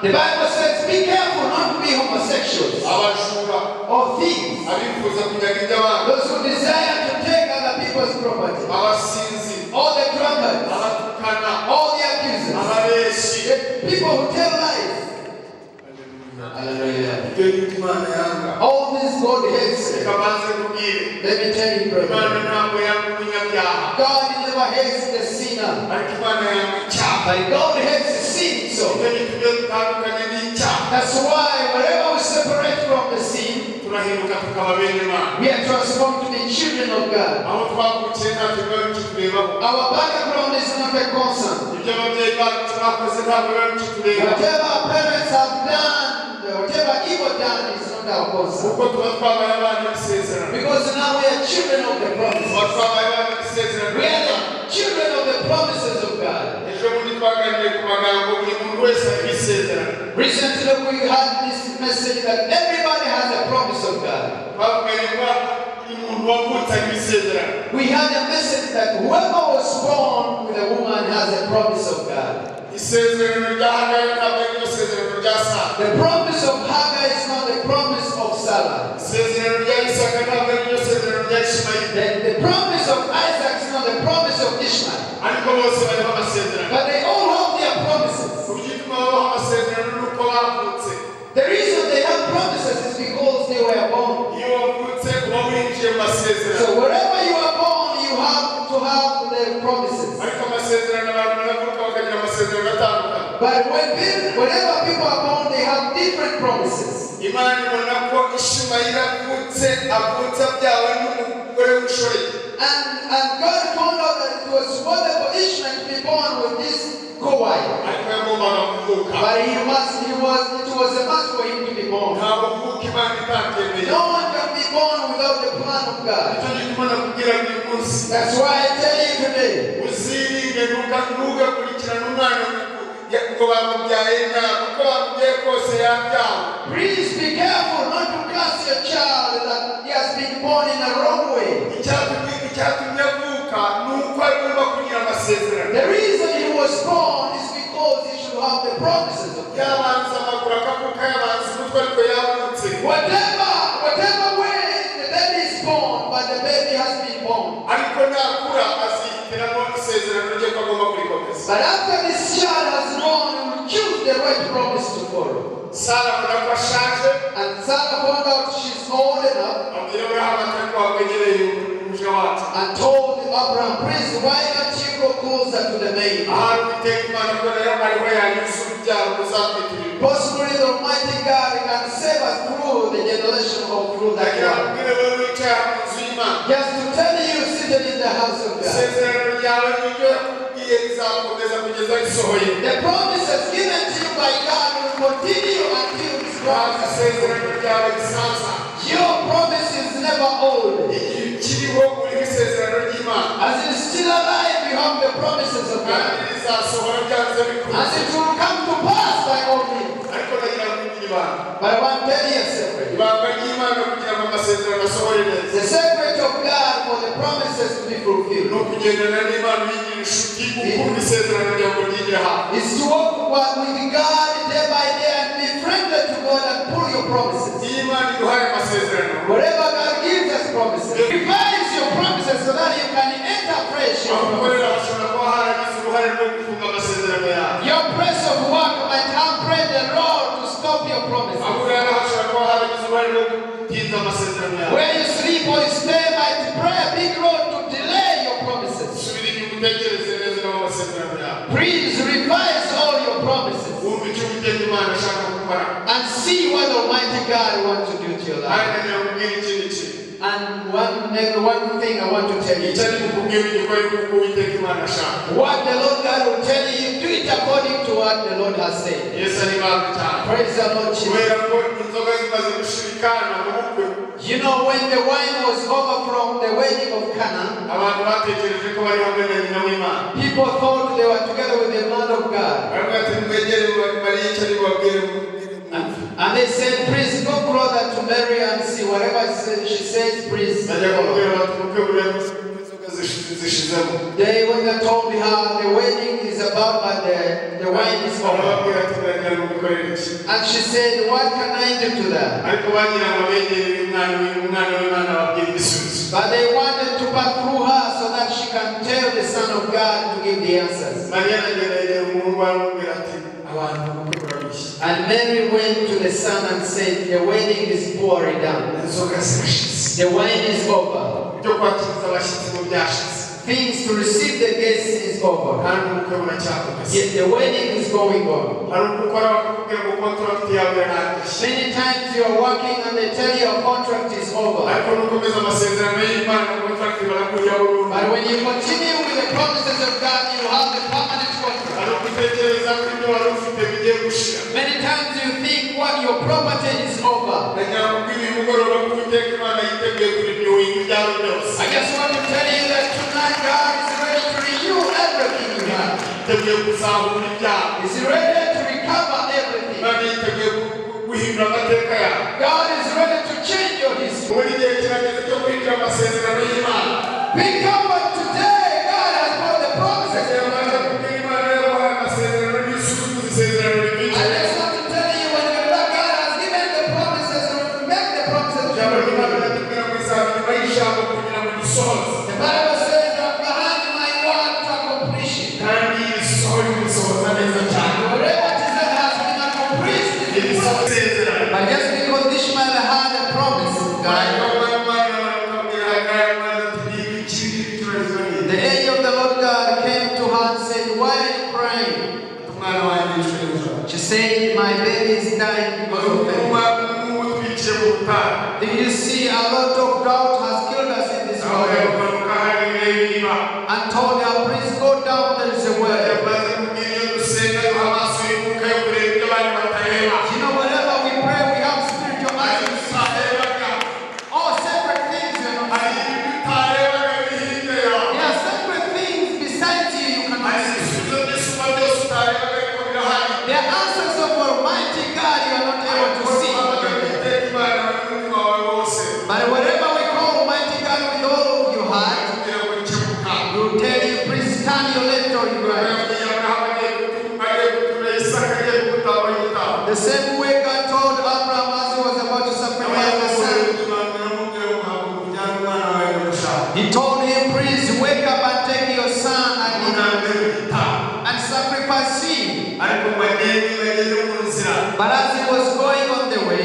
The Bible says, be careful not to be homosexuals or thieves, those who desire to take other people's property, all the drunkards, all the accusers, the people who tell lies. Hallelujah. All this God hates. Let me tell you, brother, God never hates the sinner, but God hates the sin. So that's why wherever we separate from the sin, we are transformed to be children of God. Our background is not a concern. Whatever our parents have done, whatever evil done is not our concern. Because now we are children of the promises. We are the children of the promises of God. Recently we had this message that everybody has a promise of God. We had a message that whoever was born with a woman has a promise of God. The promise of Hagar is not the promise of Sarah. The promise of Isaac is not the promise of Ishmael. But they all have their promises. The reason they have promises is because they were born. So wherever you are born, you have to have the promises. But whenever people are born, they have different promises. And God found out that it was wonderful for Ishmael to be born with this co-wife. But it was a must for him to be born. No one can be born without the plan of God. That's why I tell you today, please be careful not to curse your child that he has been born in the wrong way. The reason he was born is because he should have the promises of God. Whatever way the baby is born, but the baby has been born. But after this child has grown, he will choose the right promise to follow. And Sarah found out she's old enough and told Abraham, please, why don't you go closer to the maid? Possibly the Almighty God can save us through the generation of through that God. Just to tell you, seated in the house of God, the promises given to you by God will continue until His promise. Your promise is never old. As it is still alive, you have the promises of God. As it will come to pass by all means. But I want to tell you a secret. The secret of God for the promises to be fulfilled is to walk with God day by day and be friendly to God and pull your promises. Whatever God gives us promises, revise your promises so that you can enter fresh. Your place of work might have prayed the Lord to stop your promises. Where you sleep or you stay might pray a big Lord to delay your promises. Please revise all your promises and see what Almighty God wants to do to your life. And one thing I want to tell you. What the Lord God will tell you, do it according to what the Lord has said. Praise the Lord Jesus. You know, when the wine was over from the wedding of Cana, people thought they were together with the man of God. And they said, please go closer to Mary and see whatever she says, please. They were told her the wedding is about, but but the wine is over. And she said, what can I do to that? But they wanted to pass through her so that she can tell the Son of God to give the answers. And Mary went to the son and said, the wedding is pouring down. The wine is over. Things to receive the guests is over. Yet the wedding is going on. Many times you are working and they tell you your contract is over. But when you continue with the promises of God, you have the permanent contract. Many times you think what your property is over. I just want to tell you that tonight God is ready to renew everything you have. He's ready to recover everything. God is ready to change your history. Be covered today. God has brought the promises. I just want to tell you, when God has given the promises, make the promises. The Bible says that behind my word to accomplish it. Whatever it is that has been accomplished, but just because Ishmael had a promise, the angel of the Lord God came to her and said, why are you crying? She said, my baby is dying because of it. Do you see a lot of drought has killed us in this world? And told her, please go down, there is a well. You know, whenever we pray, we have spiritual eyes. All separate things, you know. There are separate things besides you cannot see. There are answers of Almighty God you are not able to see. But whatever we call Almighty God with all of your heart, He will tell you, please turn your left or your right. The same way God told Abraham as he was about to sacrifice the son. He told him, please wake up and take your son and sacrifice him. But as he was going on the way,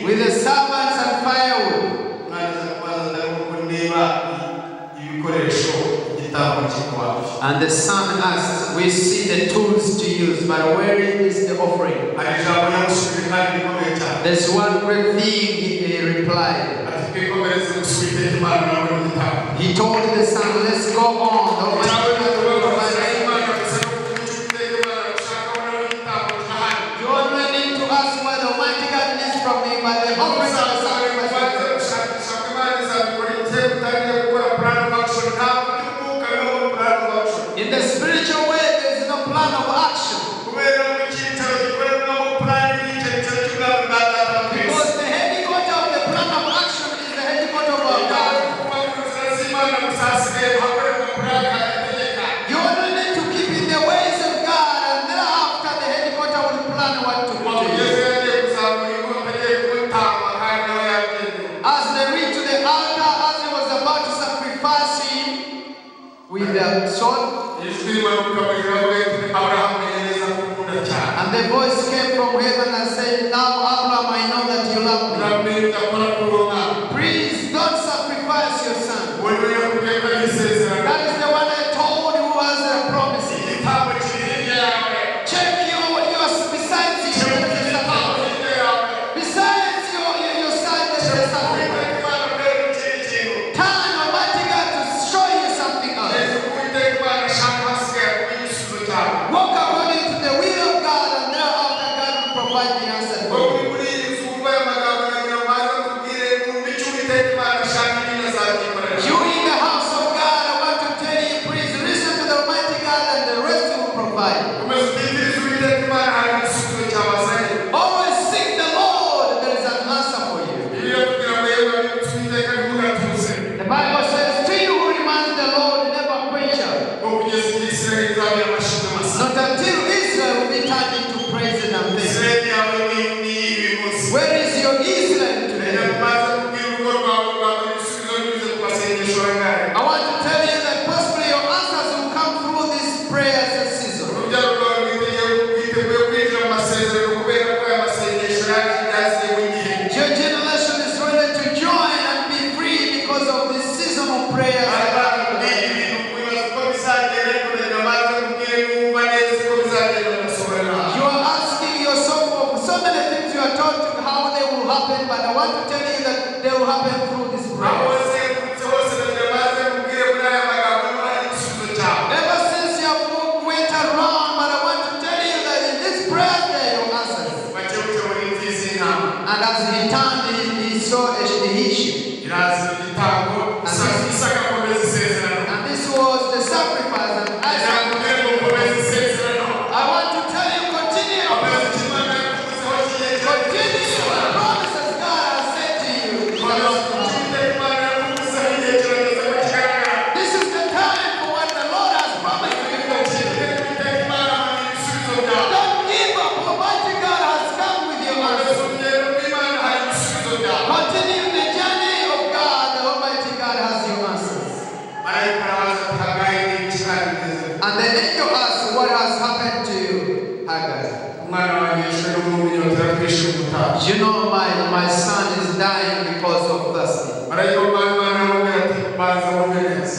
with the servants and firewood, and the son asked, we see the tools to use, but where is the offering? There's one great thing, he replied. He told the son, let's go on. You don't need to ask what the Almighty God needs from me, but the offering of the sacrifice. In the spiritual way, there is no plan of action. Because the headquarters of the plan of action is the headquarters of our God. You only need to keep in the ways of God, and thereafter the headquarters will plan what to do. As they reached to the altar, as he was about to sacrifice him with the sword, and the voice came from heaven and said, now Abraham, I know that you love me. Please don't sacrifice your son. That is the one I told you was a promise. Check your besides you. Besides your son, there's a sacrifice. Turn Almighty God to show you something else. Walk according to the will of God, and thereafter God will provide the answer for you. You in the house of God, I want to tell you, please listen to the Almighty God, and the rest will provide. Always seek the Lord, there is an answer for you. The Bible says, he who reminds the Lord never quench.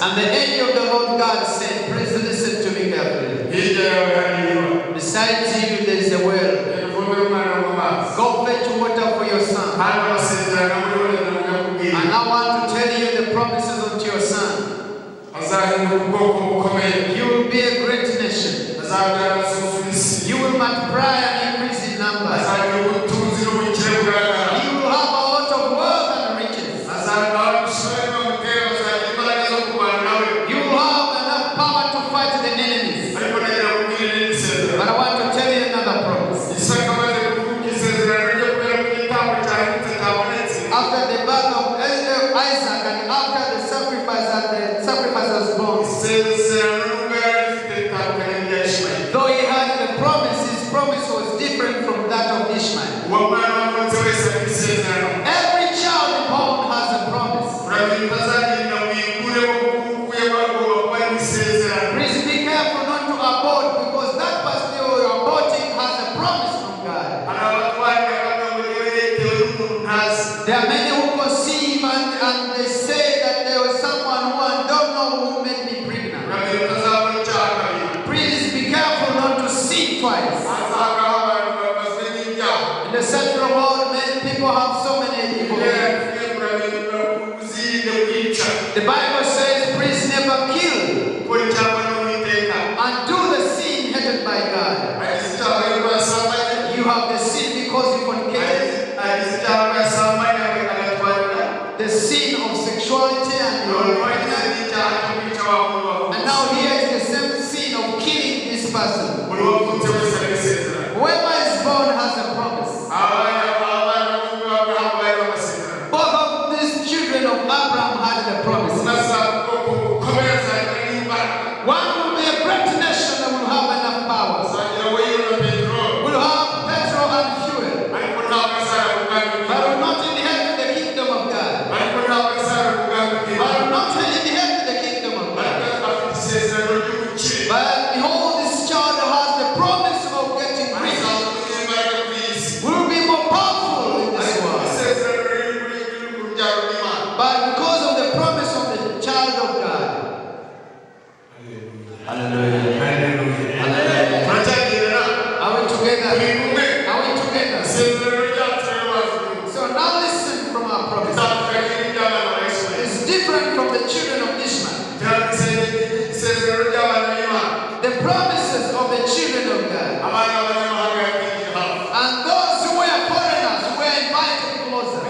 And the angel of the Lord God said, please listen to me carefully. Besides you, there is a well. Go fetch water for your son. And I want to tell you the promises unto your son. You will be a great nation. You will multiply and increase in numbers. You will have a lot of wealth and riches. You will have enough power to fight the enemies. But I want to tell you another promise. After the birth of Isaac and after the sacrifice was born, though he had the promise, his promise was different from that of Ishmael. Every child born has a promise. Please be careful not to abort, because that person you're aborting has a promise from God. There are many who conceive and they say that there was someone who I don't know who made me pregnant. Please be careful not to sin twice. In the secular world, many people have so many evil things. The Bible says, please never kill and do the sin hated by God. You have the sin because you fornicated. The sin of sexuality and now here is the same sin of killing this person. Whoever is born has a promise. Both of these children of Abraham had the promise. One will be a great nation that will have enough power. Will have petrol and fuel. But will not inherit the kingdom of God. But will not inherit the kingdom of God. But behold, this child has the promise of getting rich. Will be more powerful in this world. But because of the promise of the child of God. Hallelujah. Hallelujah. Are we together? Are we together? So now listen from our promise. It's different from the children of Ishmael. The promises of the children of God. And those who were foreigners were invited closer.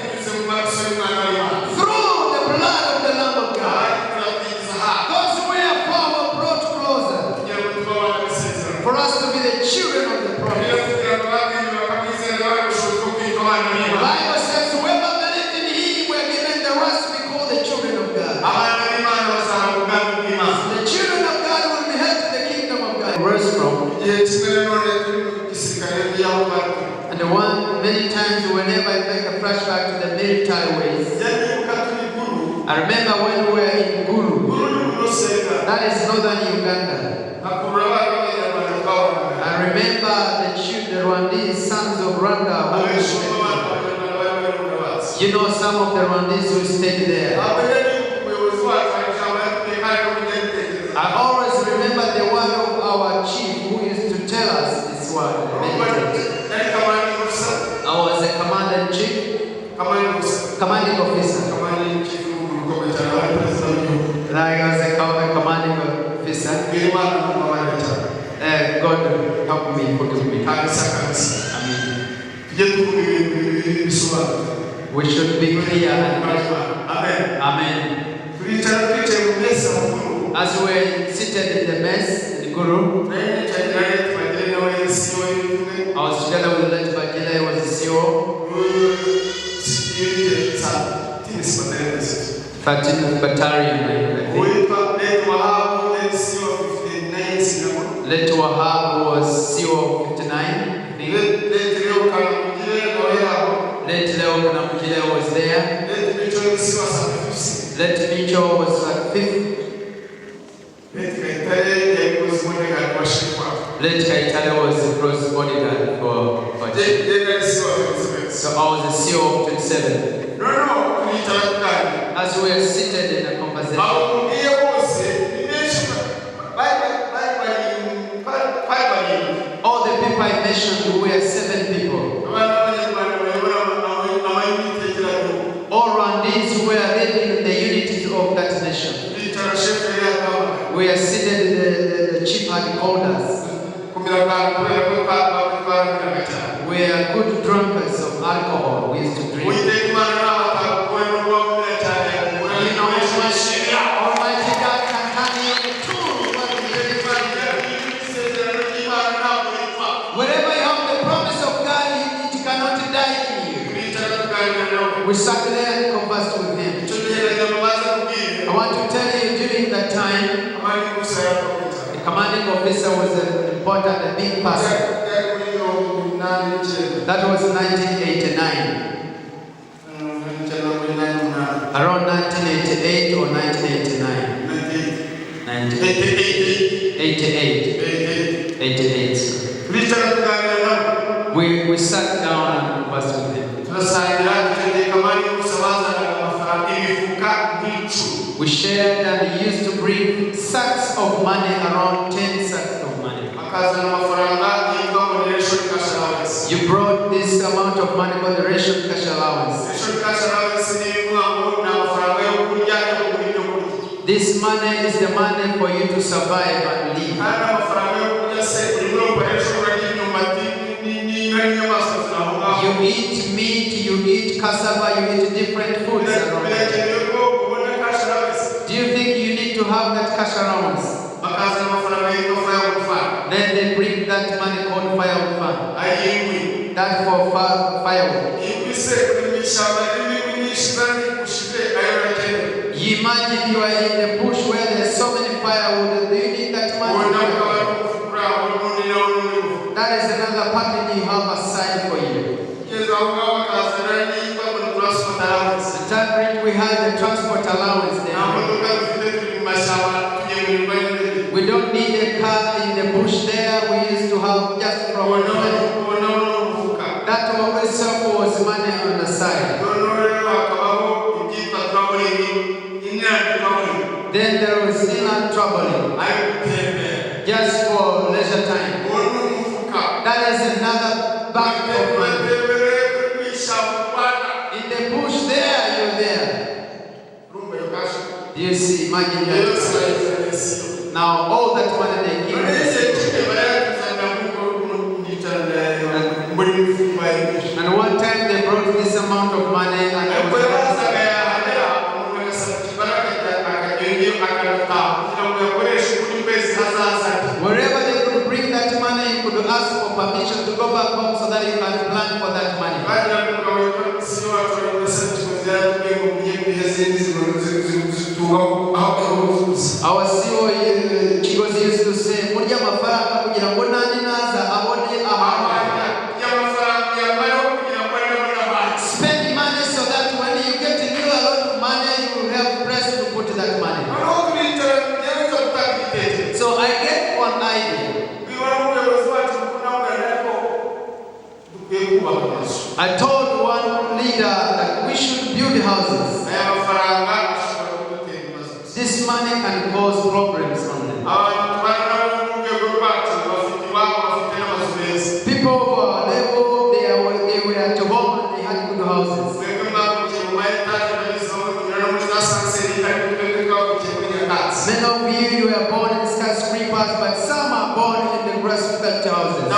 Through the blood of the Lamb of God. Those who were far were brought closer. For us to be the children of the promise. The Bible says, whoever believed in him were given the right to be called the children of God. The children of God will be held to the kingdom of God. Verse from. And the one, many times, whenever I make a flashback to the military ways, I remember when we were in Gulu. That is northern Uganda. I remember the Rwandese sons of Rwanda. You know some of the Rwandese who stayed there. I always remember the word of our chief who used to tell us this word. I was a commander-in-chief, commanding officer. I was a commanding officer. God help me, forgive me. Amen. We should be clear. Amen. As we seated in the mess in Guru, I was together with Late Bagila, he was the CEO. 13th Battalion. Late Wahab was CEO of 59. Late Leo Kanamukile was there. Late Mitchell was at 5th. Late Kaitale was the close bodyguard for so I was the CEO of 27. As we were seated in a conversation, All the people I mentioned were 7 people. All Rwandese who were living in the unities of that nation. We are seated, the chief had called us. We are good drunkards of alcohol. We used to drink. Almighty God can turn you into wherever you have the promise of God, it cannot die in you. We sat there and conversed with him. I want to tell you, during that time, the commanding officer was an important, a big person. That was 1989. Around 1988 or 1989. 88. We sat down and conversed with him. We shared and he used to bring sacks of money, around 10 sacks of money. You brought this amount of money for the ration cash allowance. This money is the money for you to survive and live. You eat meat, you eat cassava, you eat different foods around that. Do you think you need to have that cash allowance? Then they bring that money called firewood fund. That for firewood. You imagine you are in the bush where there's so many firewood. Do you need that money? That is another package you have aside for you. At that rate, we had the transport allowance there. We don't need a car in the bush there. We used to have just from one place. That also was money on the side. Then there was inland traveling, just for leisure time. That is another bank of money. In the bush there, you're there. Do you see? Imagine that. Now all that money they give us. And one time they brought this amount of money and I was wherever they could bring that money, you could ask for permission to go back home so that you can plan for that money. Our CEO Chigozi used to say, "Murya mafaranga kugira ngo nani naza abone aha." Spend money so that when you get a lot of money, you will have press to put that money. So I get one idea. I told one leader that we should build houses. This money can cause problems on them. People of our level, they were at home and they had good houses. Many of you were born in skyscrapers, but some are born in the grass-fed houses.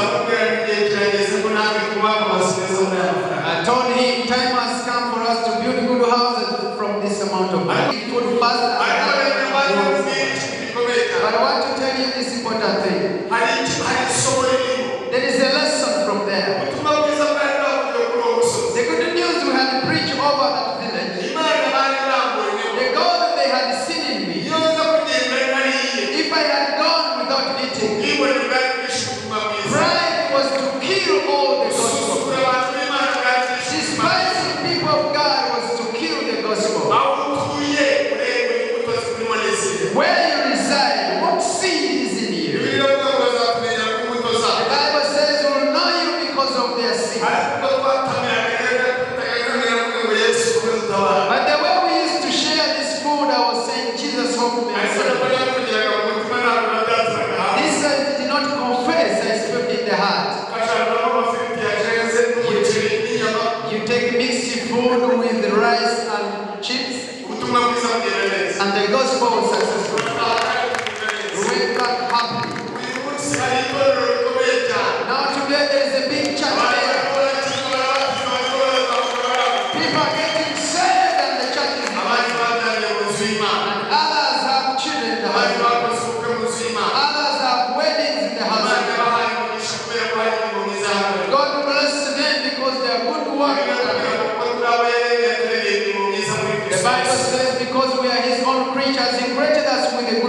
I told him time has come for us to build good houses from this amount of money. It would fast. But I want to tell you this important thing. There is a lesson from there. The good news we had preached over that village, the God they had seen in me, if I had gone without eating, pride was to kill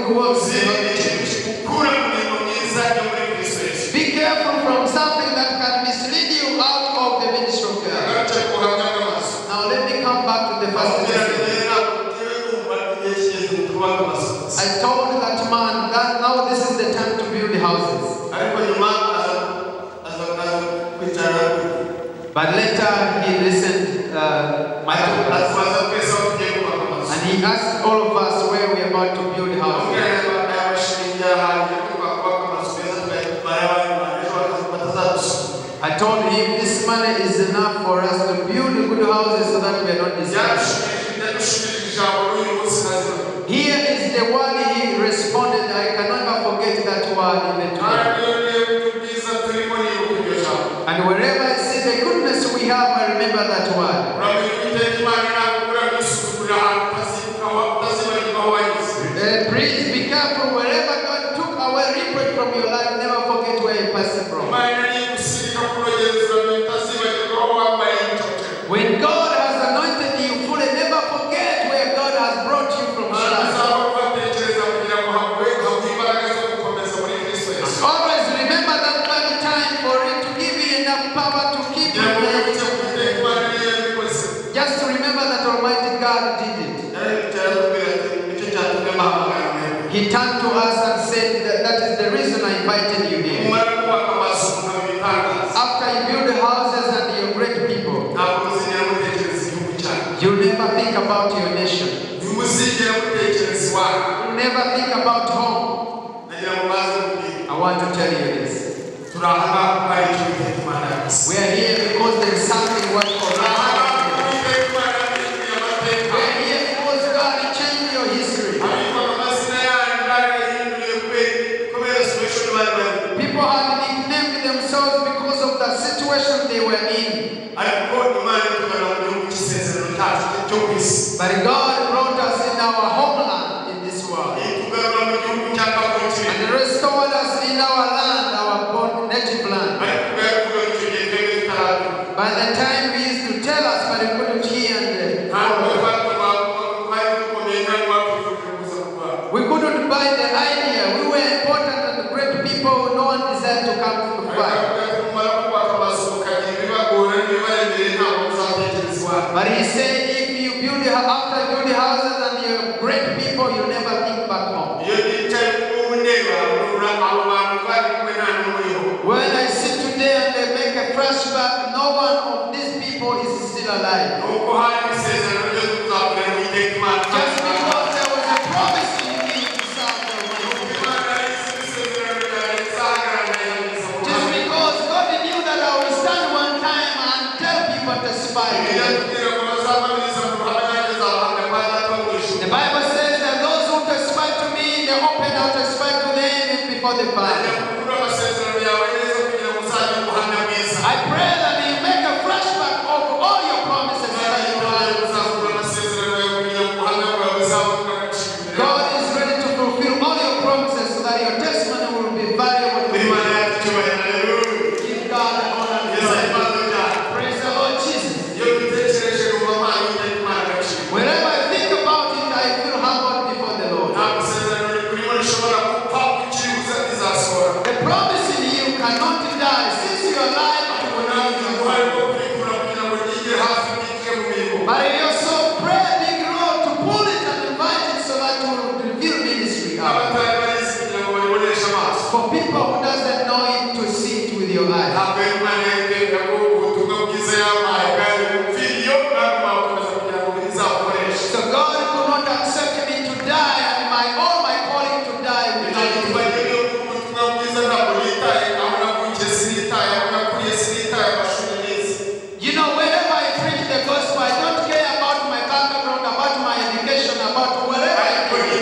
good works. Be careful from something that can mislead you out of the ministry of God. Now let me come back to the first testimony. I told that man that now this is the time to build houses. But later he listened and he asked all of us where we are about to build houses. I told him this money is enough for us to build good houses so that we are not distracted. Here is the word he responded. I can never forget that word even today. And wherever I see the goodness we have, I remember that word. Please be careful. Wherever God took away reproach from your life, never forget where you passed from. When God has anointed you fully, never forget where God has brought you from. Always remember that by the time for it to give you enough power to keep you. Just remember that Almighty God did it. He turned to us and said that is the reason I invited you here. After you build houses and you're great people, you never think about your nation. You never think about home. I want to tell you this. We are here because there is something worth for us. We are here because God changed your history. People had nicknamed themselves because of the situation they were in. But God brought us in our homeland in this world. And restored us in our land, our native land. By the time we used to tell us, but we couldn't hear we couldn't buy the idea. We were important and great people. No one desired to come to the fight. But he said, if you build after building houses and you're great people, you never think back home. When I sit today and they make a flashback, no one of these people is still alive. Just because there was a promise in me to serve the Lord. Just because God knew that I will stand one time and tell people to spy. The Bible says that those who testify to me, they open out testify to them before the Father. I pray that you make a flashback of all your promises that you have. God is ready to fulfill all your promises so that your testimony will be valuable to you. Give God the honor. Praise the Lord Jesus. Whenever I think about it, I feel humbled before the Lord. The promise in you cannot die. Since you are alive, but you also pray a big role to pull it and invite it so that you will reveal ministry out. For people who doesn't know it, to see it with your eyes. So God could not accept me to die and all my calling to die without it. You know, wherever I preach the gospel, I don't care about my background, about my education, about wherever I preach.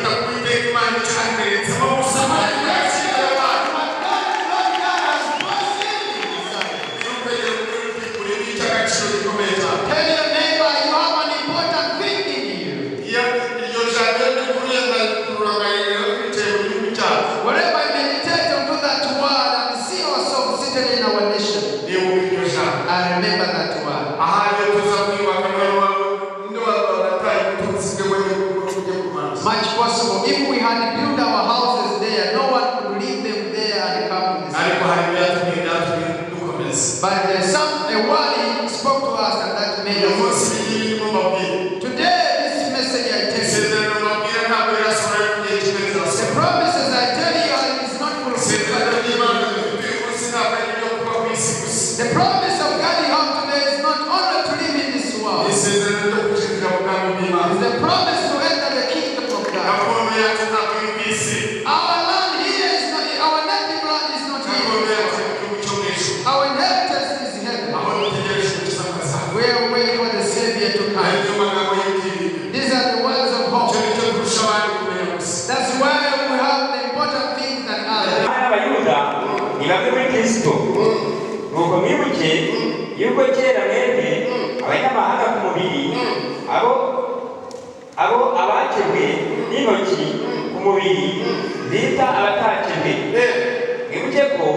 Tell your neighbor you have an important thing in you. Wherever I meditate onto that word and see ourselves seated in our nation, I remember that word. Much possible if we had built our But there's a word he spoke to us and that made us. Today, this message I tell you, the promises I tell you is not fulfilled. The promise of God you have today is not only to live in this world. It's the promise to enter the kingdom of God. Our land here is not, our native land is not here. Our inheritance is heaven. We are waiting for the Savior to come. These are the words of hope. That's why we have the important things that are. Nuko mwibuke yuko kera mwebwe abanyamahanga ku mubiri abo abakebwe n'intoki ku mubiri bita abatakebwe. Mwibuke ko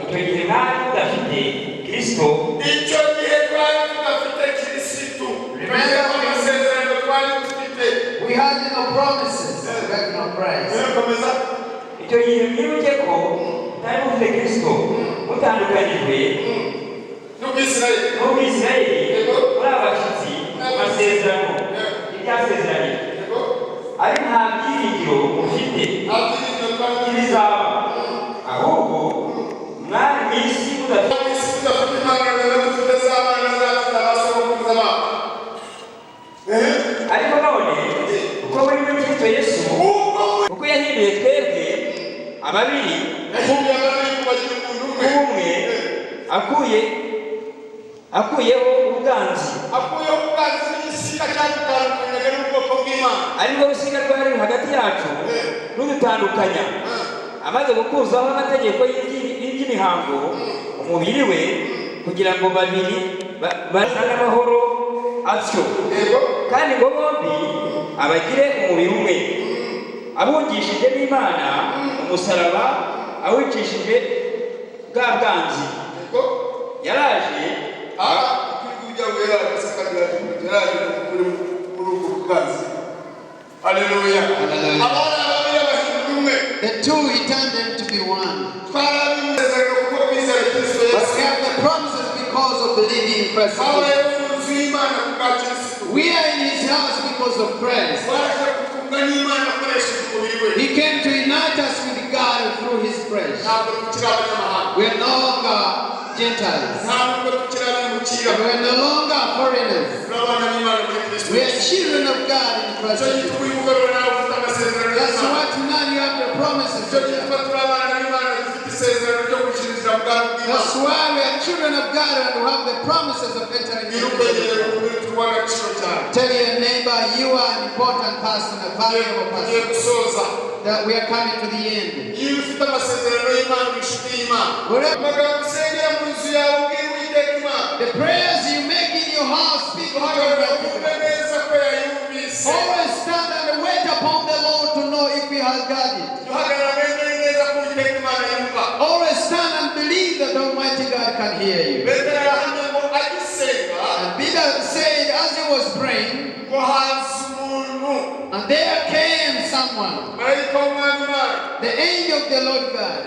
icyo gihe mwari mudafite Kristo. Icyo gihe twari tudafite Kristo. We had no promises, we had no price. Icyo gihe mwibuke ko mutari mufite Kristo, mutandukanyijwe n'Ubwisirayeli muri abashyitsi amasezerano y'ibyasezeranijwe, ari nta byiringiro mufite ibizaba, ahubwo mwari mu isi mudafite ariko none uko muri Kristo Yesu, uko yahinduye twebwe ababiri umwe akuyeho ubwanzi ariko rusiga rwari hagati yacu n'udutandukanya, amaze gukuzaho amategeko y'iby'imihango umubiri we, kugira ngo babiri bazane amahoro atyo, kandi ngo bombi abagire umubiri umwe, abungishije n'Imana umusaraba, awicishije bwa bwanzi. Yaraje Hallelujah. The two, he turned them to be one. But we have the promises because of believing in Christ. We are in his house because of Christ. He came to unite us with God through his praise. We are no longer Gentiles. We are no longer foreigners. We are children of God in Christ. That's why tonight you have the promises. That's why we are children of God and we have the promises of entering into the kingdom. Tell your neighbor you are an important person, a valuable person. That we are coming to the end. The prayers you make in your house, people always stand and wait upon the Lord to know if he has got it. Always stand and believe that the Almighty God can hear you. And Peter said as he was praying, and there came someone, the angel of the Lord God.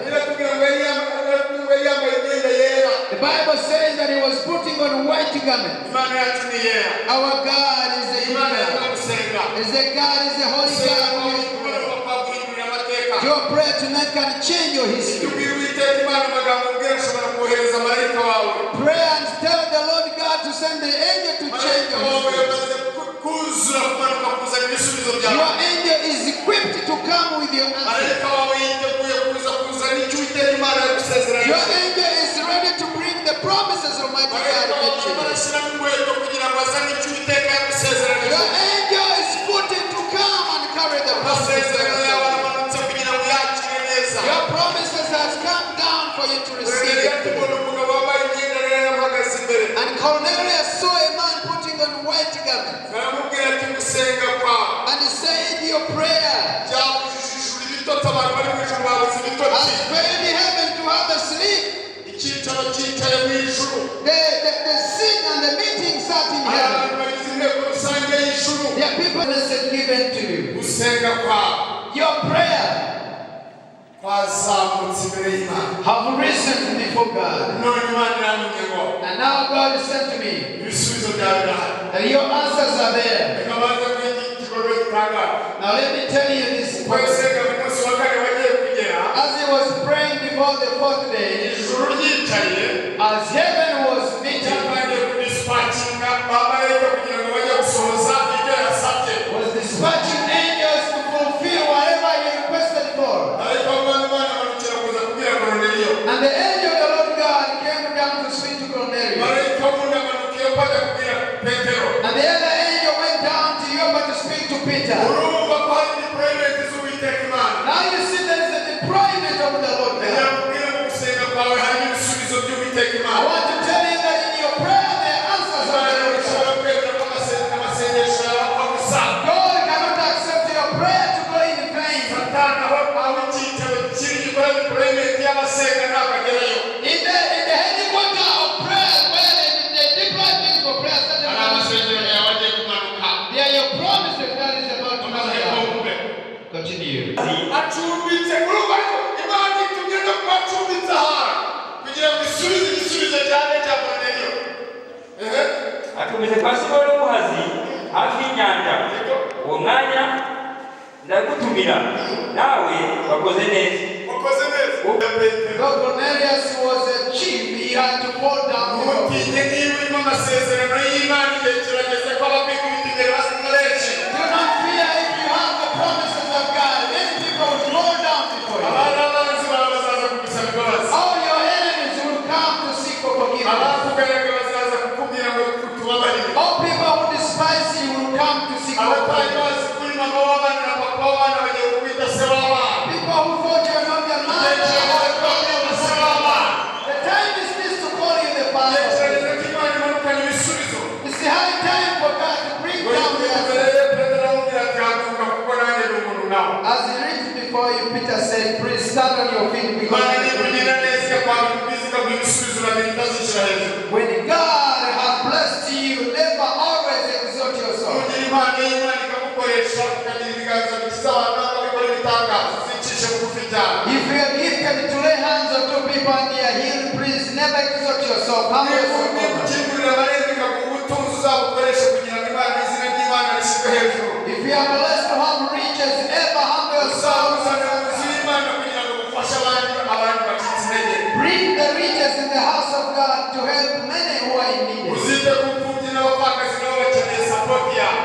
The Bible says that he was putting on white garments. Our God is a God. Is a God, is a holy God. Your prayer tonight can change your history. Pray and tell the Lord God to send the angel to change your history. Your angel is equipped to come with your answer. Your angel is ready to bring the promises of Almighty God. Your angel is footed to come and carry the promises. Your promises has come down for you to receive it. And Cornelius saw a man putting on white garments. And he said, your prayer has failed heaven to have a sleep. The seat and the meeting sat in heaven. There are people that are given to you. Your prayer have risen before God. And now God has said to me that your answers are there. Now let me tell you this. As he was praying before the fourth day, as heaven was meeting, was dispatching angels to fulfill whatever he requested for. And the angel of the Lord God came down to speak to Cornelius. And the other angel went down to Joppa to speak to Peter. Now you see there is a deployment of the Lord God. I want to tell you that in your prayer the answers are there. God cannot accept your prayer to go in vain. In the headquarters of prayer, where they deploy things for prayer, there are your promises that is about to come. Continue. Atumize pasiporo muhazi hafi y'inyanja uwo mwanya ndagutumira nawe wakoze neza. Cornelius was a chief. He had to fall down. Do not fear if you have the promises of God. Many people will fall down before you. All your enemies will come to seek for forgiveness. All people who despise you will come to seek for forgiveness. People who thought you are not their man. The time is this to call you the Father. It's the high time for God to bring down the answers. As he reached before you, Peter said, please stand on your feet because when God has blessed you, never always exalt yourself. If you are gifted to lay hands on two people and they are healed, please never exalt yourself. Humble yourself. If you are blessed to have riches, ever humble yourself. Bring the riches in the house of God to help many who are in need.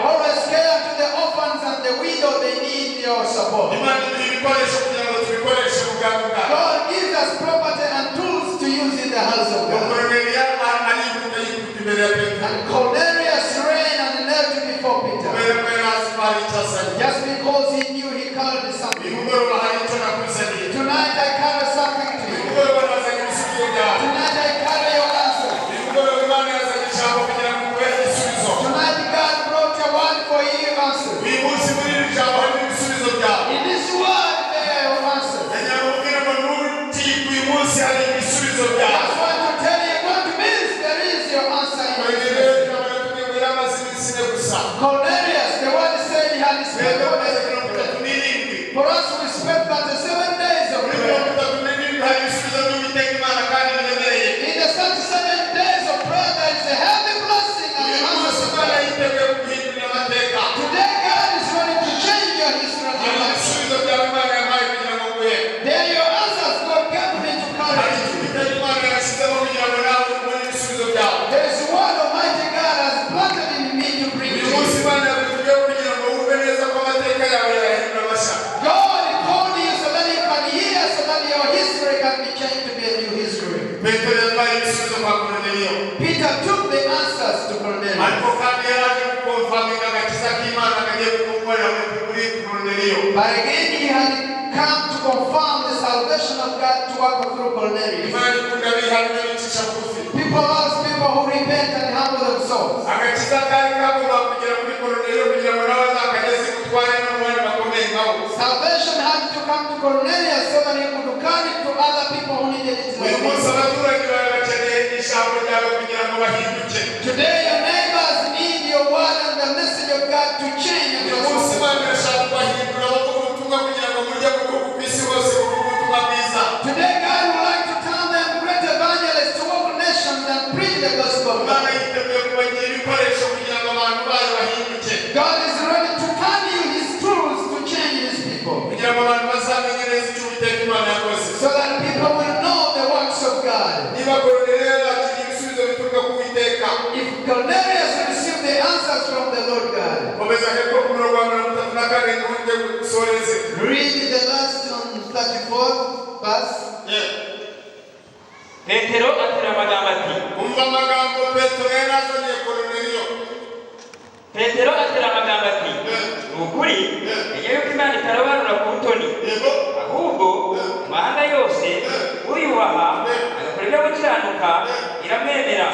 Always care to the orphans and the widow, they need your support. God gives us property and tools to use in the house of God. And Cornelius ran and knelt before Peter. Just because he knew he carried something. Tonight I carry something to you. Tonight I carry your answer. Tonight God brought a word for you answer. In this word there are your answers. I just want to tell you what means there is your answer in this message. Cornelius, the word said he had spent for us we spent 37 days of prayer. In the 37 days of prayer there is a heavy blessing and answer. Today God is ready to change your history. They are your answers God gave me to carry. There is one Almighty God has planted in me to bring to you. God called you so that you can hear, so that your history can be changed to be a new history. Peter took the answers to Cornelius. But again he had come to confirm the salvation of God to work through Cornelius. People lost people who repent and humble themselves. Salvation had to come to Cornelius so that he could carry it to other people who needed it. Today your neighbors need your word and the message of God to change your life. of God. God is ready to turn you his tools to change his people. So that people will know the works of God. If Cornelius received the answers from the Lord God, read the last 34th verse. Petero atera amagambo ati umva amagambo Petero yarazanye Korneliyo. Petero atera amagambo ati ukuri enye yuko Imana itarabarura ku butoni ahubwo mahanga yose uyubaha agakora ibyo gukiranuka iramwemera.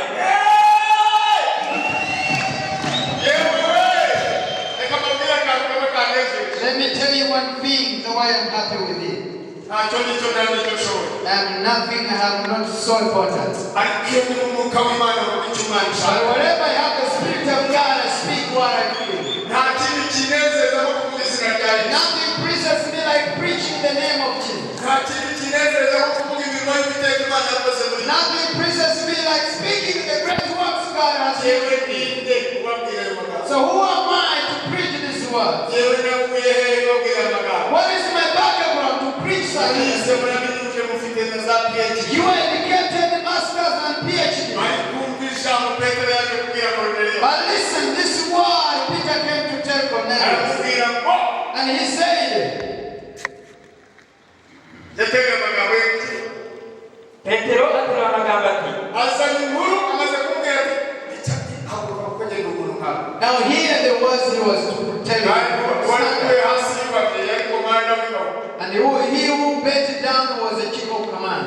Let me tell you one thing, the way I'm happy with it. And nothing I have not so important. But whenever I have the Spirit of God, I speak what I feel. Nothing pleases me like preaching the name of Jesus. Nothing pleases me like speaking the great works God has given me. So who am I to preach this word? What is my background to preach such things? You are educated masters and PhD. But listen, this word Peter came to tell Cornelius. And he said, Petero atera amagambo ati now here the words he was telling. And he who bent down was the chief of command.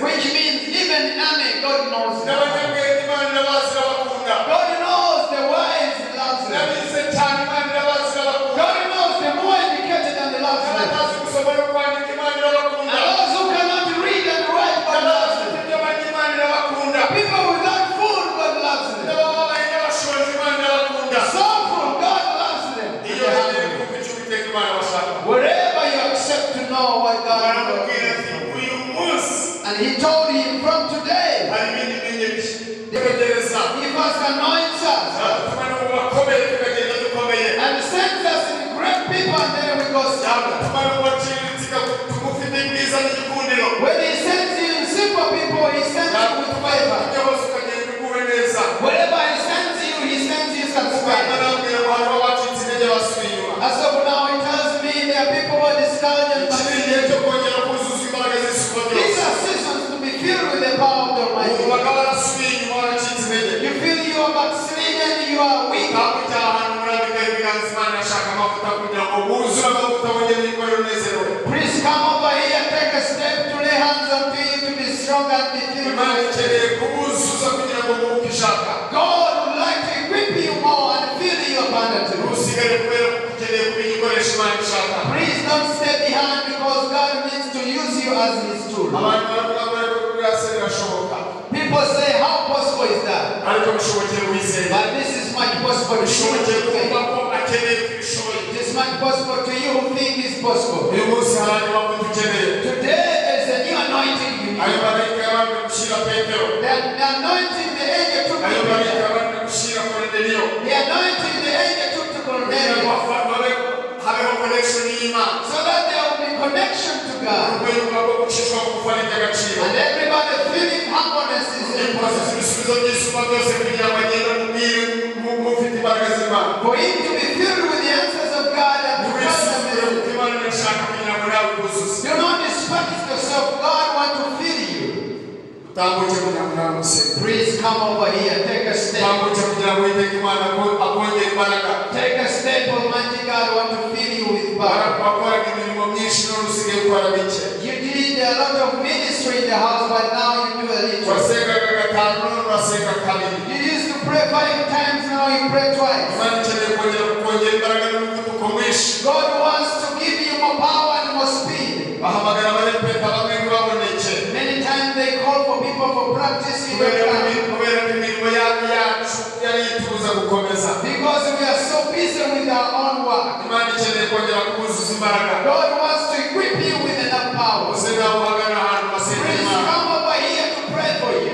Which means even army, God knows them. God knows the wise loves them. God knows the more educated and the loves them. And those who cannot read and write, God loves them. People without food, God loves them. Soulful, God loves them. Wherever you accept to know what God knows. And he told him from today, he must anoint us and send us in great people, and then we go down. When he sends you in simple people, he sends you with favor. Wherever he sends you satisfied. As of now, he tells me there are people who are discouraged and these are seasons to be filled with the power of the Almighty. You feel you are backslidden, you are weak. Please come over here, take a step to lay hands on you to be strong and be filled. God would like to equip you more and fill you abundantly. Please don't stay behind because God needs to use you as his tool. People say, how possible is that? But this is much possible to you. It is much possible to you who think it's possible. Today there's a new anointing you need. The anointing the angel took to the anointing the angel took to Cornelius. So that there will be connection to God. And everybody feeling humbleness is impossible. For him to be filled with the answers of God and to trust the message. Do not despise yourself. God wants to fill you. Please come over here. Take a step. Take a step. Almighty God wants to fill you with power. You did a lot of ministry in the house, but now you do a little. You used to pray 5 times, now you pray twice. God wants to give you more power and more speed. Many times they call for people for practice in your life. Because we are so busy with our own work. God wants to equip you with enough power. Please come over here to pray for you.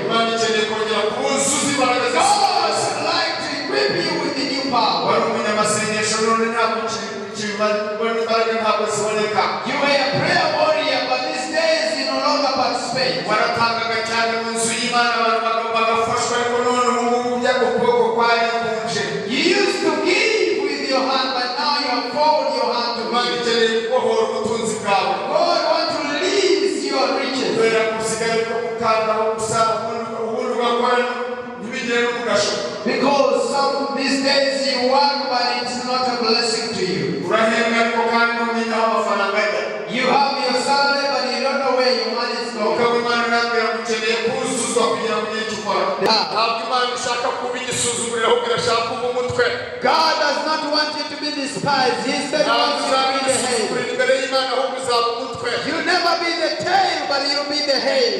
You used to give with your hand, but now you have folded your hand to give. God wants to release your riches. Because some these days you work, but it's not a blessing to you. You have your salary, but you don't know where your money is going. God does not want you to be despised. He said he wants you to be the head. You'll never be the tail, but you'll be the head.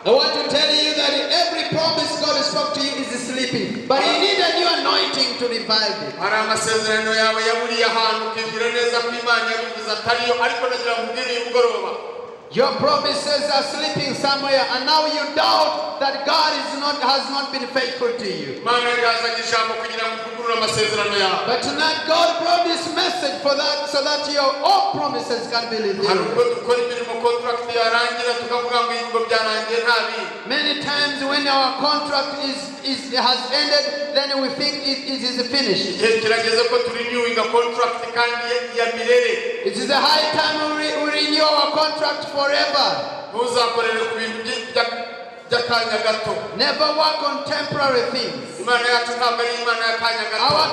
I want to tell you that every promise God spoke to you is sleeping, but you need a new anointing to revive it. Your promises are sleeping somewhere, and now you doubt that God has not been faithful to you. But tonight God brought this message for that, so that your all promises can be revealed. Many times when our contract has ended, then we think it is finished. It is a high time we renew our contract forever. Never work on temporary things. Our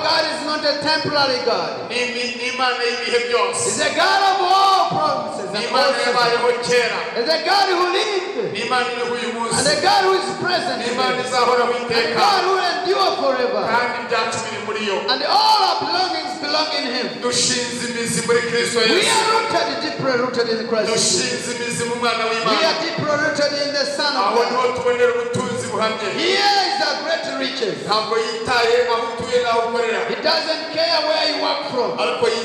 God is not a temporary God. He's a God of all promises. He's a God who lived, and a God who is present, a God who endures forever, and all our belongings belong in Him. We are rooted, deeply rooted in Christ. We are deeply rooted in the Son of God. Here is our great riches. He doesn't care where you work from, but He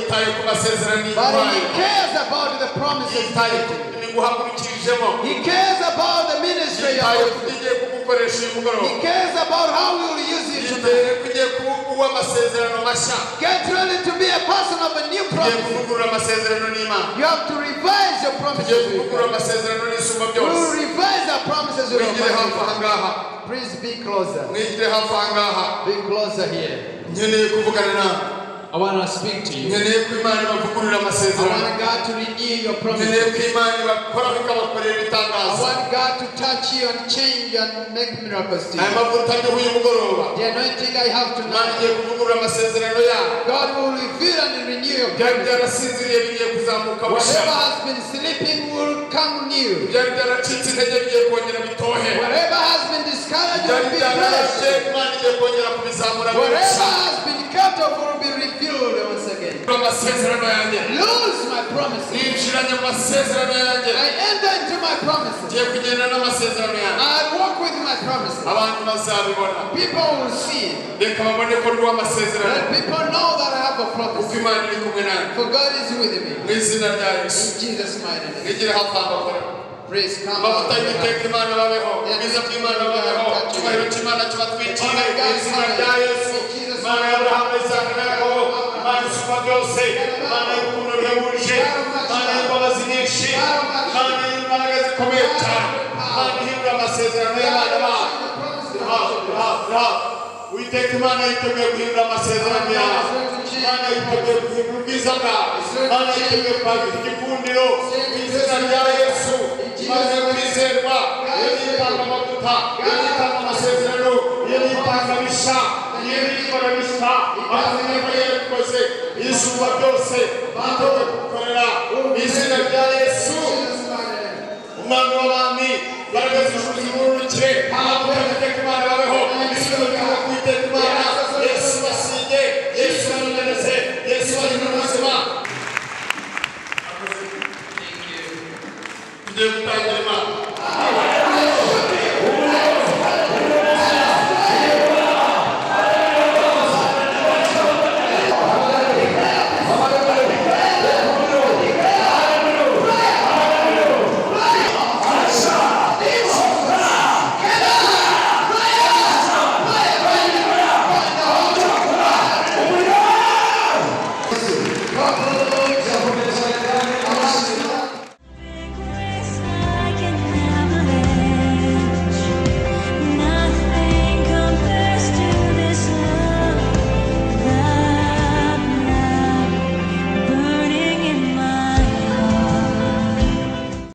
cares about the promises. He cares about the ministry you are doing. He cares about how we will use it tonight. Get ready to be a person of a new promise. You have to revise your promises. We will revise our promises. Please be closer. Be closer here. I want to speak to you. I want God to renew your promises. I want God to touch you and change and make miracles to you. The anointing I have tonight, God will reveal and renew your promises. Whatever has been sleeping will come new. Whatever has been discouraged will be blessed. Whatever has been cut off will be revealed once again. Lose my promises. I enter into my promises. I walk with my promises. People will see it. Let people know that I have a promise. For God is with me. In Jesus' mighty name. Praise come out. We take Mana into the Masazana, Mana into the Visa, Mana into the Kipundiro, Yesu, Mana Preserva, Yelipamakuta, Yelipamasazano, Yelipamamisha, Yeliparamista, Azimekose, Isubadose, Mato Korela, Isina Yesu, Umanami, Baragazumuche, Come on.